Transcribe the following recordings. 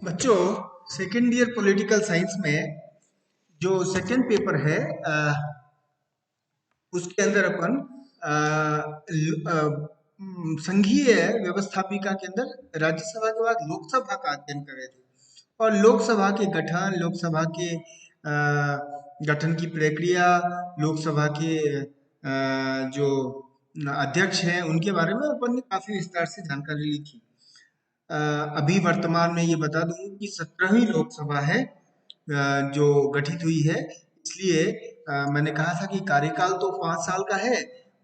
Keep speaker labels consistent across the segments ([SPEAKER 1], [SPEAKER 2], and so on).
[SPEAKER 1] बच्चों, second year political science में जो सेकेंड पेपर है उसके अंदर अपन संघीय व्यवस्थापिका के अंदर राज्यसभा के बाद लोकसभा का अध्ययन कर रहे थे। और लोकसभा के गठन, लोकसभा के गठन की प्रक्रिया, लोकसभा के जो अध्यक्ष हैं उनके बारे में अपन ने काफी विस्तार से जानकारी ली थी। अभी वर्तमान में ये बता दूं कि 17वीं लोकसभा है जो गठित हुई है। इसलिए मैंने कहा था कि कार्यकाल तो 5 साल का है,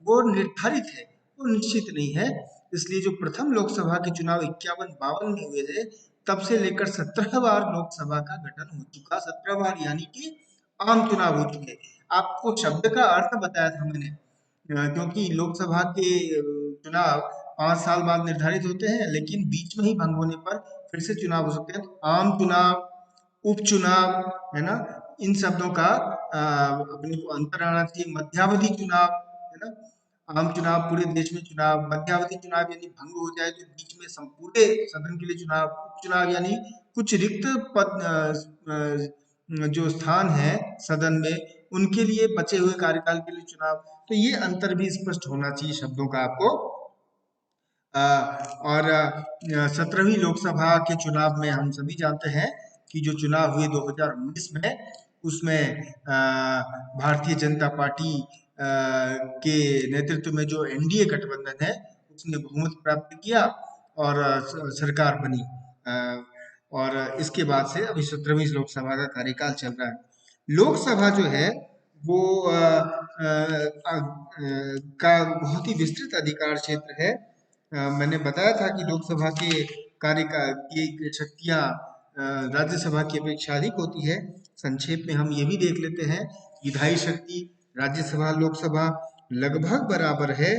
[SPEAKER 1] वो निर्धारित है, वो निश्चित नहीं है। इसलिए जो प्रथम लोकसभा के चुनाव 51-52 में हुए थे, तब से लेकर 17 बार लोकसभा का गठन हो चुका। 17 बार यानी कि आम चुनाव हो चुके। आपको शब्द का अर्थ बताया था मैंने, क्योंकि लोकसभा के चुनाव 5 साल बाद निर्धारित होते हैं, लेकिन बीच में ही भंग होने पर फिर से चुनाव हो सकते हैं। तो आम चुनाव, उपचुनाव, है ना, इन शब्दों का अपने को अंतर आना चाहिए। मध्यावधि चुनाव, है ना, आम चुनाव पूरे देश में चुनाव, मध्यावधि चुनाव यानी भंग हो जाए तो बीच में पूरे सदन के लिए चुनाव, उपचुनाव यानी कुछ रिक्त पद जो स्थान है सदन में उनके लिए बचे हुए कार्यकाल के लिए चुनाव। तो ये अंतर भी स्पष्ट होना चाहिए शब्दों का आपको। और 17वीं लोकसभा के चुनाव में हम सभी जानते हैं कि जो चुनाव हुए 2019 में, उसमें भारतीय जनता पार्टी के नेतृत्व में जो एनडीए गठबंधन है उसने बहुमत प्राप्त किया और सरकार बनी। और इसके बाद से अभी 17वीं लोकसभा का कार्यकाल चल रहा है। लोकसभा जो है वो का बहुत ही विस्तृत अधिकार क्षेत्र है। मैंने बताया था कि लोकसभा के कार्य की शक्तियां राज्यसभा की अपेक्षा अधिक होती है। संक्षेप में हम ये भी देख लेते हैं, विधायी शक्ति राज्यसभा लोकसभा लगभग बराबर है,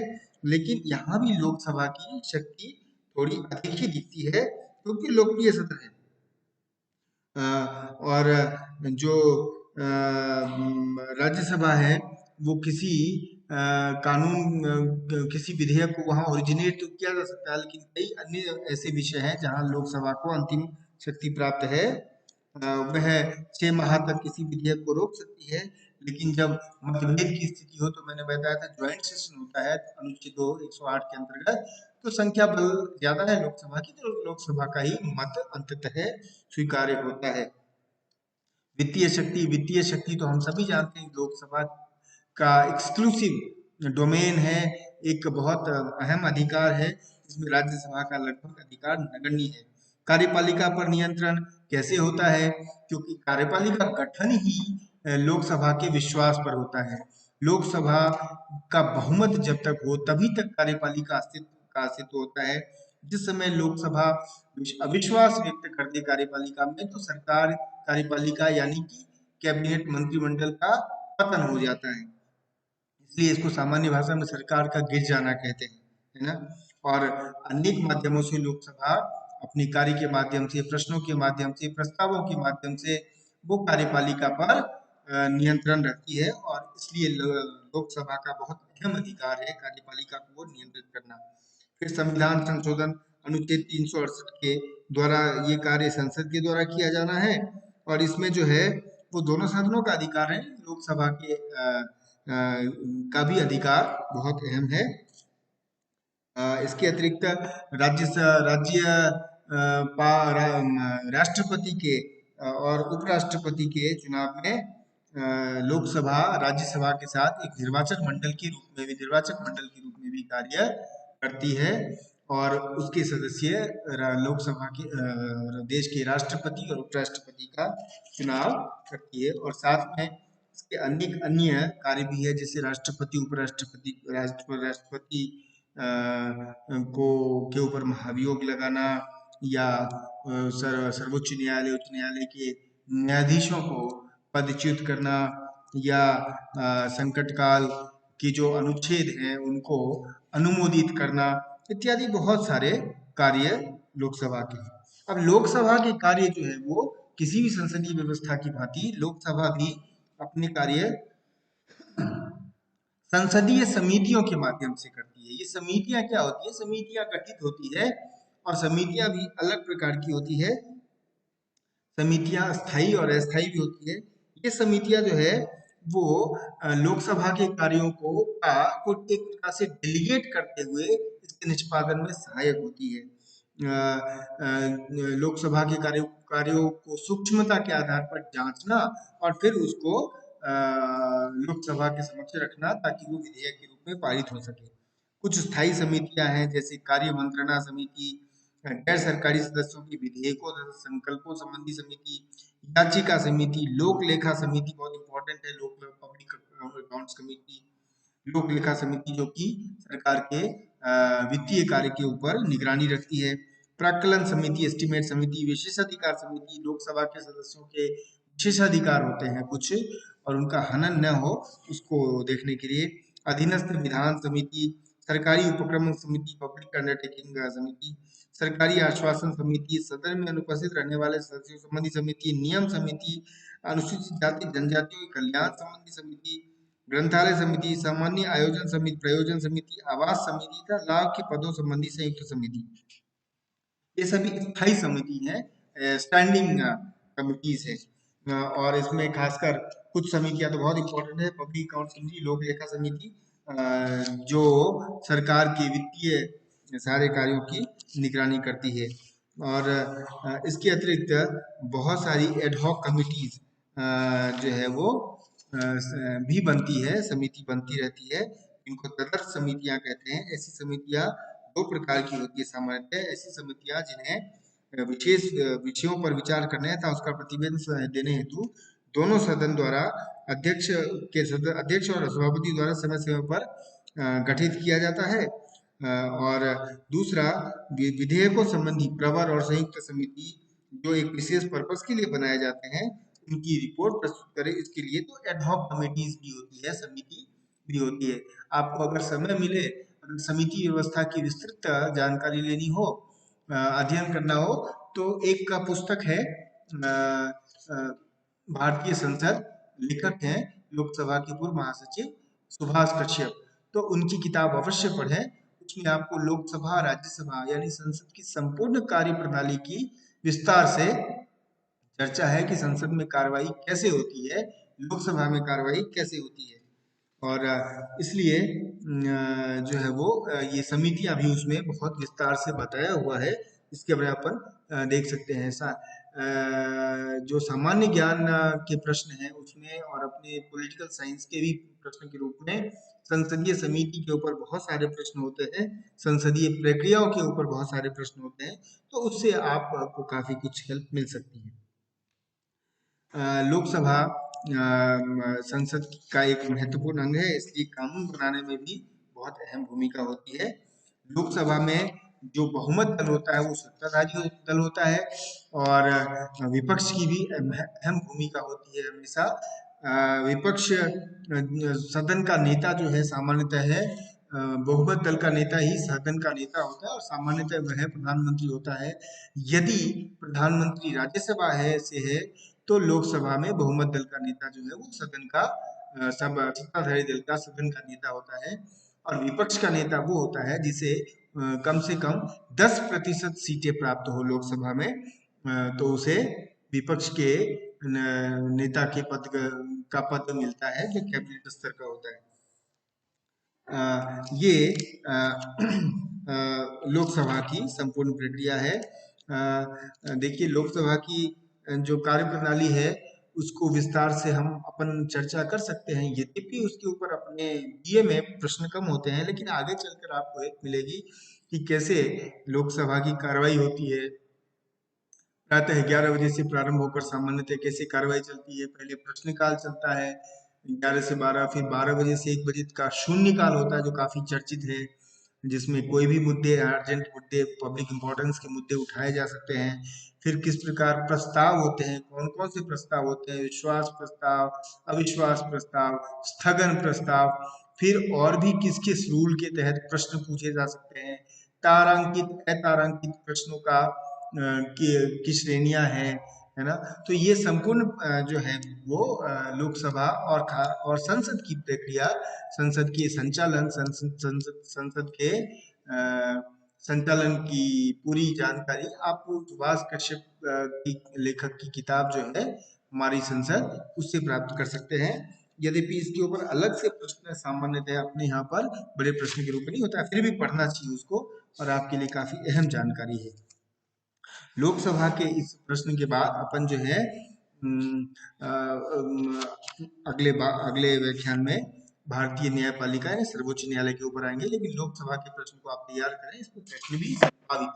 [SPEAKER 1] लेकिन यहाँ भी लोकसभा की शक्ति थोड़ी अधिक ही दिखती है क्योंकि लोकप्रिय सदन है। और जो राज्यसभा है वो किसी कानून, किसी विधेयक को वहाँ ओरिजिनेट तो किया जा सकता है, लेकिन कई अन्य ऐसे विषय हैं जहाँ लोकसभा को अंतिम शक्ति प्राप्त है। वह 6 माह तक किसी विधेयक को रोक सकती है, लेकिन जब मतभेद की स्थिति हो, तो मैंने बताया था ज्वाइंट सेशन होता है अनुच्छेद 2 108 के अंतर्गत, तो संख्या बल ज्यादा है लोकसभा की, तो लोकसभा का ही मत अंततः स्वीकार्य होता है। वित्तीय शक्ति तो हम सभी जानते हैं, लोकसभा का एक्सक्लूसिव डोमेन है, एक बहुत अहम अधिकार है। इसमें राज्यसभा का लगभग अधिकार नगण्य है। कार्यपालिका पर नियंत्रण कैसे होता है? क्योंकि कार्यपालिका गठन ही लोकसभा के विश्वास पर होता है। लोकसभा का बहुमत जब तक हो तभी तक कार्यपालिका अस्तित्व होता है। जिस समय लोकसभा अविश्वास व्यक्त करती है कार्यपालिका में, तो सरकार, कार्यपालिका यानी कि कैबिनेट, मंत्रिमंडल का पतन हो जाता है। इसलिए इसको सामान्य भाषा में सरकार का गिर जाना कहते हैं, है ना। और अनेक माध्यमों से लोकसभा अपने कार्य के माध्यम से, प्रश्नों के माध्यम से, प्रस्तावों के माध्यम से वो कार्यपालिका पर नियंत्रण रखती है, और इसलिए लोकसभा का बहुत अहम अधिकार है कार्यपालिका को नियंत्रित करना। फिर संविधान संशोधन अनुच्छेद 368 के द्वारा ये कार्य संसद के द्वारा किया जाना है, और इसमें जो है वो दोनों सदनों का अधिकार है। लोकसभा के का भी अधिकार बहुत अहम है। इसके अतिरिक्त राज्य राष्ट्रपति के और उपराष्ट्रपति के चुनाव में लोकसभा राज्यसभा के साथ एक निर्वाचक मंडल के रूप में भी कार्य करती है, और उसके सदस्य लोकसभा के देश के राष्ट्रपति और उपराष्ट्रपति का चुनाव करती है। और साथ में इसके अनेक अन्य कार्य भी है, जैसे राष्ट्रपति, उपराष्ट्रपति, राष्ट्रपति को के ऊपर महाभियोग लगाना, या सर्वोच्च न्यायालय, उच्च न्यायालय के न्यायाधीशों को पदच्युत करना, या संकट काल के जो अनुच्छेद हैं उनको अनुमोदित करना, इत्यादि बहुत सारे कार्य लोकसभा के हैं। अब लोकसभा के कार्य जो है वो किसी भी संसदीय व्यवस्था की भांति लोकसभा भी अपने कार्य संसदीय समितियों के माध्यम से करती है। ये समितियां क्या होती है? समितियां गठित होती है, और समितियां भी अलग प्रकार की होती है। समितियां स्थायी और अस्थायी भी होती है। ये समितियां जो है वो लोकसभा के कार्यों को एक प्रकार से डेलीगेट करते हुए इसके निष्पादन में सहायक होती है। लोकसभा के कार्यों को सूक्ष्मता के आधार पर जांचना और फिर उसको लोकसभा के समक्ष रखना ताकि वो विधेयक के रूप में पारित हो सके। कुछ स्थायी समितियां हैं जैसे कार्य मंत्रणा समिति, गैर सरकारी सदस्यों के विधेयकों तथा संकल्पों संबंधी समिति, याचिका समिति, लोक लेखा समिति बहुत इंपॉर्टेंट है, लोक पब्लिक अकाउंट्स कमेटी, लोक लेखा समिति जो कि सरकार के वित्तीय कार्य के ऊपर निगरानी रखती है। प्राक्कलन समिति, एस्टीमेट समिति, विशेषाधिकार समिति, लोकसभा के सदस्यों के विशेषाधिकार होते हैं कुछ और उनका हनन न हो उसको देखने के लिए। अधीनस्थ विधान समिति, सरकारी उपक्रम समिति, पब्लिक अंडरटेकिंग समिति, सरकारी आश्वासन समिति, सदन में अनुपस्थित रहने वाले सदस्यों संबंधी समिति, नियम समिति, अनुसूचित जाति जनजातियों के कल्याण संबंधी समिति, ग्रंथालय समिति, सामान्य आयोजन समिति, प्रयोजन समिति, आवास समिति तथा लाभ के पदों संबंधी संयुक्त समिति। ये सभी स्थायी समिति हैं, स्टैंडिंग कमिटीज है। और इसमें खासकर कुछ समितियां तो बहुत इंपॉर्टेंट है, पब्लिक अकाउंट समिति, लोक लेखा समिति, जो सरकार के वित्तीय सारे कार्यों की निगरानी करती है। और इसके अतिरिक्त बहुत सारी एडहॉक कमिटीज जो है वो भी बनती है, समिति बनती रहती है, इनको तदर्थ समितियां कहते हैं। ऐसी समितियां दो प्रकार की होती है सामान्यतः। ऐसी समितियां जिन्हें विशेष विषयों पर विचार करने तथा उसका प्रतिवेदन देने हेतु दोनों सदन द्वारा अध्यक्ष और सभापति द्वारा समय समय पर गठित किया जाता है। और दूसरा विधेयकों संबंधी प्रवर और संयुक्त समिति जो एक विशेष पर्पस के लिए बनाए जाते हैं उनकी रिपोर्ट प्रस्तुत करें, इसके लिए तो एडहॉक कमिटीज भी होती है, समिति भी होती है। आपको अगर समय मिले, अगर समिति व्यवस्था की विस्तृत जानकारी लेनी हो, अध्ययन करना हो, तो एक का पुस्तक है भारतीय संसद, लेखक हैं लोकसभा के पूर्व महासचिव सुभाष कश्यप, तो उनकी किताब अवश्य पढ़ें। उसमें आपको लोकसभा राज्यसभा यानी संसद की संपूर्ण कार्य प्रणाली की विस्तार से चर्चा है कि संसद में कार्रवाई कैसे होती है, लोकसभा में कार्रवाई कैसे होती है। और इसलिए जो है वो ये समितियां भी उसमें बहुत विस्तार से बताया हुआ है, इसके बारे में अपन देख सकते हैं। जो सामान्य ज्ञान के प्रश्न हैं उसमें और अपने पॉलिटिकल साइंस के भी प्रश्न के रूप में संसदीय समिति के ऊपर बहुत सारे प्रश्न होते हैं, संसदीय प्रक्रियाओं के ऊपर बहुत सारे प्रश्न होते हैं, तो उससे आपको काफी कुछ हेल्प मिल सकती है। लोकसभा संसद का एक महत्वपूर्ण अंग है, इसलिए कानून बनाने में भी बहुत अहम भूमिका होती है। लोकसभा में जो बहुमत दल होता है वो सत्ताधारी दल होता है और विपक्ष की भी अहम भूमिका होती है हमेशा। विपक्ष सदन का नेता जो है सामान्यतः है बहुमत दल का नेता ही सदन का नेता होता है और सामान्यतः वह प्रधानमंत्री होता है। यदि प्रधानमंत्री राज्यसभा है से है तो लोकसभा में बहुमत दल का नेता जो है वो सदन का सत्ताधारी दल का सदन का नेता होता है। और विपक्ष का नेता वो होता है जिसे कम से कम 10% सीटें प्राप्त हो लोकसभा में, तो उसे विपक्ष के नेता के पद का पद मिलता है जो कैबिनेट स्तर का होता है। ये लोकसभा की संपूर्ण प्रक्रिया है। देखिए लोकसभा की जो कार्य प्रणाली है उसको विस्तार से हम अपन चर्चा कर सकते हैं, यद्यपि उसके ऊपर अपने बीए में प्रश्न कम होते हैं, लेकिन आगे चलकर आपको एक मिलेगी कि कैसे लोकसभा की कार्रवाई होती है। प्रातः 11 बजे से प्रारंभ होकर सामान्यतः कैसे कार्रवाई चलती है, पहले प्रश्नकाल चलता है 11 से 12, फिर 12 बजे से 1 बजे का शून्यकाल होता है जो काफी चर्चित है, जिसमें कोई भी मुद्दे, अर्जेंट मुद्दे, पब्लिक इंपॉर्टेंस के मुद्दे उठाए जा सकते हैं। फिर किस प्रकार प्रस्ताव होते हैं, कौन कौन से प्रस्ताव होते हैं, विश्वास प्रस्ताव, अविश्वास प्रस्ताव, स्थगन प्रस्ताव, फिर और भी किस किस रूल के तहत प्रश्न पूछे जा सकते हैं, तारांकित अतारांकित प्रश्नों का की श्रेणियां हैं, है ना। तो ये संपूर्ण जो है वो लोकसभा और संसद की प्रक्रिया, संसद के संचालन, संसद के संचालन की पूरी जानकारी आप सुभाष कश्यप की लेखक की किताब जो है हमारी संसद, उससे प्राप्त कर सकते हैं। यद्यपि इसके ऊपर अलग से प्रश्न सामान्यतः अपने यहाँ पर बड़े प्रश्न के रूप में नहीं होता है, फिर भी पढ़ना चाहिए उसको, और आपके लिए काफी अहम जानकारी है। लोकसभा के इस प्रश्न के बाद अपन जो है अगले व्याख्यान में भारतीय न्यायपालिका यानी सर्वोच्च न्यायालय के ऊपर आएंगे। लेकिन लोकसभा के प्रश्न को आप तैयार करें, इसमें प्रश्न भी संभावित